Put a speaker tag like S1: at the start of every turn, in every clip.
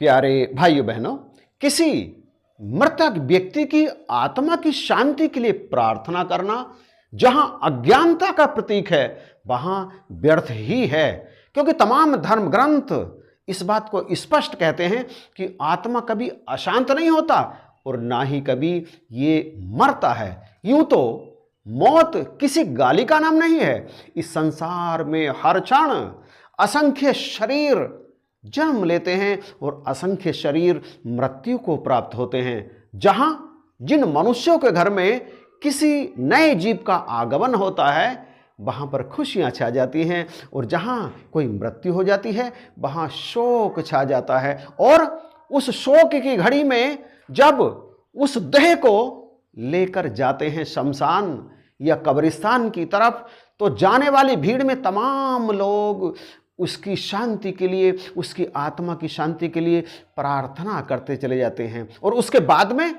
S1: प्यारे भाइयों बहनों, किसी मृतक व्यक्ति की आत्मा की शांति के लिए प्रार्थना करना जहां अज्ञानता का प्रतीक है वहां व्यर्थ ही है, क्योंकि तमाम धर्म ग्रंथ इस बात को स्पष्ट कहते हैं कि आत्मा कभी अशांत नहीं होता और ना ही कभी ये मरता है। यूं तो मौत किसी गाली का नाम नहीं है। इस संसार में हर क्षण असंख्य शरीर जन्म लेते हैं और असंख्य शरीर मृत्यु को प्राप्त होते हैं। जहां जिन मनुष्यों के घर में किसी नए जीव का आगमन होता है वहां पर खुशियां छा जाती हैं, और जहां कोई मृत्यु हो जाती है वहां शोक छा जाता है। और उस शोक की घड़ी में जब उस देह को लेकर जाते हैं शमशान या कब्रिस्तान की तरफ, तो जाने वाली भीड़ में तमाम लोग उसकी शांति के लिए, उसकी आत्मा की शांति के लिए प्रार्थना करते चले जाते हैं। और उसके बाद में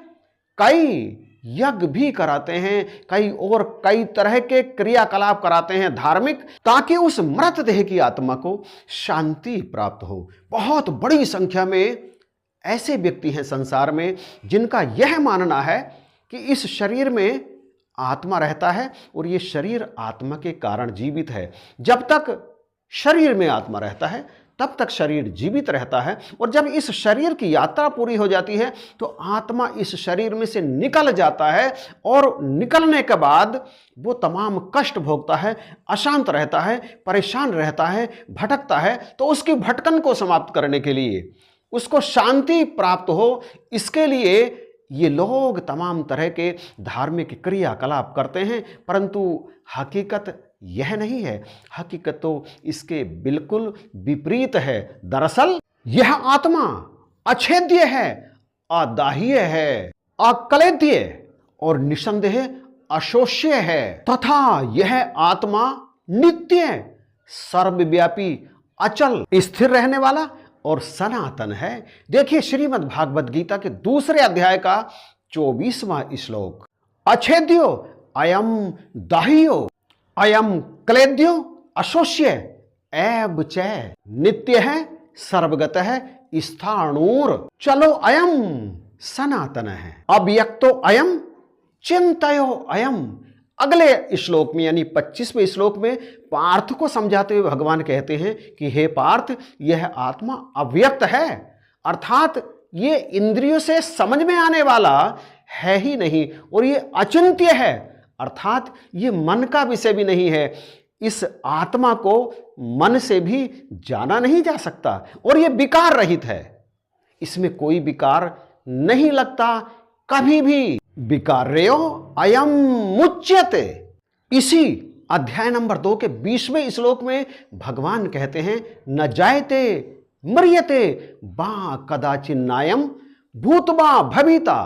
S1: कई यज्ञ भी कराते हैं, कई तरह के क्रियाकलाप कराते हैं धार्मिक, ताकि उस मृतदेह की आत्मा को शांति प्राप्त हो। बहुत बड़ी संख्या में ऐसे व्यक्ति हैं संसार में जिनका यह मानना है कि इस शरीर में आत्मा रहता है और ये शरीर आत्मा के कारण जीवित है। जब तक शरीर में आत्मा रहता है तब तक शरीर जीवित रहता है, और जब इस शरीर की यात्रा पूरी हो जाती है तो आत्मा इस शरीर में से निकल जाता है, और निकलने के बाद वो तमाम कष्ट भोगता है, अशांत रहता है, परेशान रहता है, भटकता है। तो उसकी भटकन को समाप्त करने के लिए, उसको शांति प्राप्त हो, इसके लिए ये लोग तमाम तरह के धार्मिक क्रियाकलाप करते हैं, परंतु हकीकत यह नहीं है। हकीकत तो इसके बिल्कुल विपरीत है। दरअसल यह आत्मा अछेद्य है, अदाह्य है, अक्लेद्य और निसंदेह अशोष्य है, तथा यह आत्मा नित्य, सर्वव्यापी, अचल, स्थिर रहने वाला और सनातन है। देखिए श्रीमद् भागवत गीता के दूसरे अध्याय का 24वां श्लोक, अछेद्यो अयम दाह्यो अयम क्लेद्यो अशोष्य एव च नित्य है, सर्वगत है, स्थाणुर चलो अयम सनातन है, अव्यक्तो अयम चिंतयो अयम। अगले श्लोक में यानी 25वें श्लोक में पार्थ को समझाते हुए भगवान कहते हैं कि हे पार्थ, यह आत्मा अव्यक्त है, अर्थात ये इंद्रियों से समझ में आने वाला है ही नहीं, और ये अचिंत्य है, अर्थात ये मन का विषय भी नहीं है। इस आत्मा को मन से भी जाना नहीं जा सकता, और ये विकार रहित है, इसमें कोई विकार नहीं लगता कभी भी। विकार्यो अयम मुच्यते। इसी अध्याय नंबर 2 के 20वें श्लोक में भगवान कहते हैं, न जायते मर्यते बा कदाचिन्नायम भूतबा भविता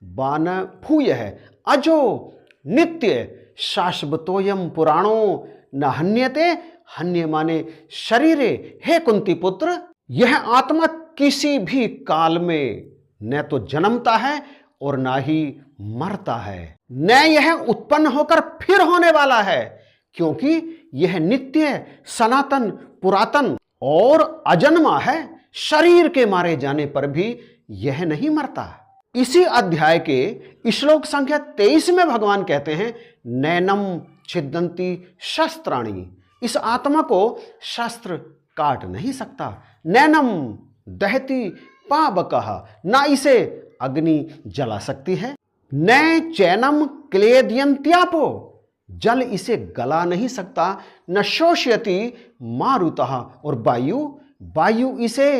S1: बान भूय है, अजो नित्य शाश्वतोयम पुराणो न हन्यते, हन्य माने शरीरे। हे कुंती पुत्र, यह आत्मा किसी भी काल में न तो जन्मता है और ना ही मरता है, न यह उत्पन्न होकर फिर होने वाला है, क्योंकि यह नित्य, सनातन, पुरातन और अजन्मा है। शरीर के मारे जाने पर भी यह नहीं मरता। इसी अध्याय के श्लोक संख्या 23 में भगवान कहते हैं, नैनम छिदंती शस्त्राणि। इस आत्मा को शस्त्र काट नहीं सकता। नैनम दहती पावकः, ना इसे अग्नि जला सकती है। न चैनम क्लेदयन्त्यापो, जल इसे गला नहीं सकता। न शोषयति मारुतः, और वायु इसे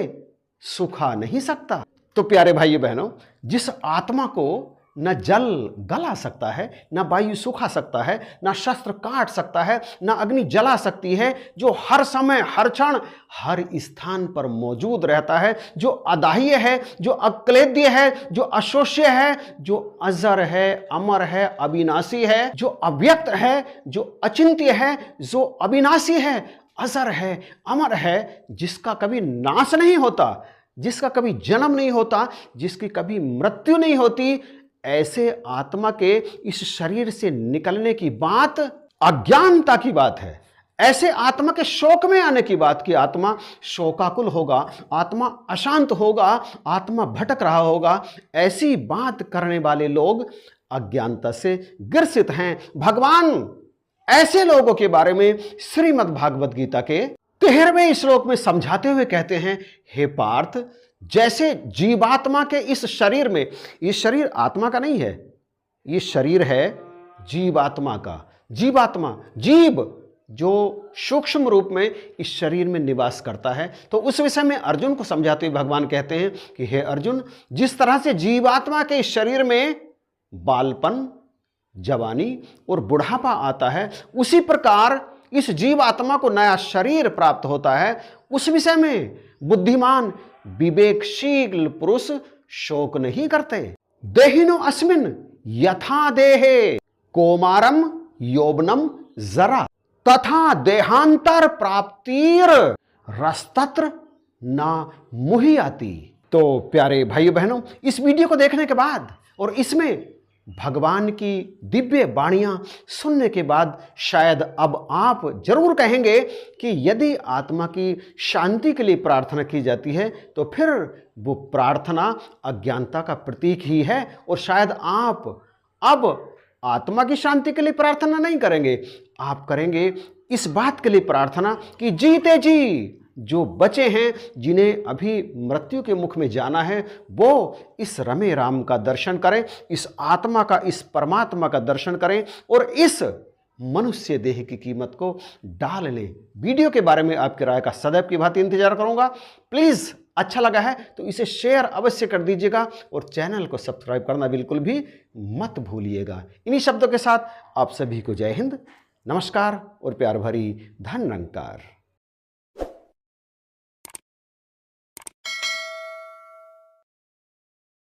S1: सुखा नहीं सकता। तो प्यारे भाइयों बहनों, जिस आत्मा को न जल गला सकता है, न वायु सुखा सकता है, न शस्त्र काट सकता है, न अग्नि जला सकती है, जो हर समय, हर क्षण, हर स्थान पर मौजूद रहता है, जो अदाह्य है, जो अक्लेद्य है, जो अशोष्य है, जो अजर है, अमर है, अविनाशी है, जो अव्यक्त है, जो अचिंत्य है, जो अविनाशी है, अजर है, अमर है, जिसका कभी नाश नहीं होता, जिसका कभी जन्म नहीं होता, जिसकी कभी मृत्यु नहीं होती, ऐसे आत्मा के इस शरीर से निकलने की बात अज्ञानता की बात है। ऐसे आत्मा के शोक में आने की बात की आत्मा शोकाकुल होगा, आत्मा अशांत होगा, आत्मा भटक रहा होगा, ऐसी बात करने वाले लोग अज्ञानता से ग्रसित हैं। भगवान ऐसे लोगों के बारे में श्रीमद् भागवत गीता के 13वें श्लोक में समझाते हुए कहते हैं, हे पार्थ, जैसे जीवात्मा के इस शरीर में, ये शरीर आत्मा का नहीं है, ये शरीर है जीवात्मा का। जीवात्मा, जीव जो सूक्ष्म रूप में इस शरीर में निवास करता है। तो उस विषय में अर्जुन को समझाते हुए भगवान कहते हैं कि हे अर्जुन, जिस तरह से जीवात्मा के इस शरीर में बालपन, जवानी और बुढ़ापा आता है, उसी प्रकार इस जीवात्मा को नया शरीर प्राप्त होता है। उस विषय में बुद्धिमान विवेकशील पुरुष शोक नहीं करते। देहिनो अस्मिन् यथा देहे कौमारम यौवनम जरा तथा देहांतर प्राप्तिर रस्तत्र ना मुह्यति। तो प्यारे भाइयों बहनों, इस वीडियो को देखने के बाद और इसमें भगवान की दिव्य वाणियां सुनने के बाद शायद अब आप जरूर कहेंगे कि यदि आत्मा की शांति के लिए प्रार्थना की जाती है तो फिर वो प्रार्थना अज्ञानता का प्रतीक ही है, और शायद आप अब आत्मा की शांति के लिए प्रार्थना नहीं करेंगे, आप करेंगे इस बात के लिए प्रार्थना कि जीते जी जो बचे हैं, जिन्हें अभी मृत्यु के मुख में जाना है, वो इस रमे राम का दर्शन करें, इस आत्मा का, इस परमात्मा का दर्शन करें और इस मनुष्य देह की कीमत को डाल लें। वीडियो के बारे में आपकी राय का सदैव की भांति इंतजार करूंगा। प्लीज़ अच्छा लगा है तो इसे शेयर अवश्य कर दीजिएगा और चैनल को सब्सक्राइब करना बिल्कुल भी मत भूलिएगा। इन्हीं शब्दों के साथ आप सभी को जय हिंद, नमस्कार और प्यार भरी धन निरंकार।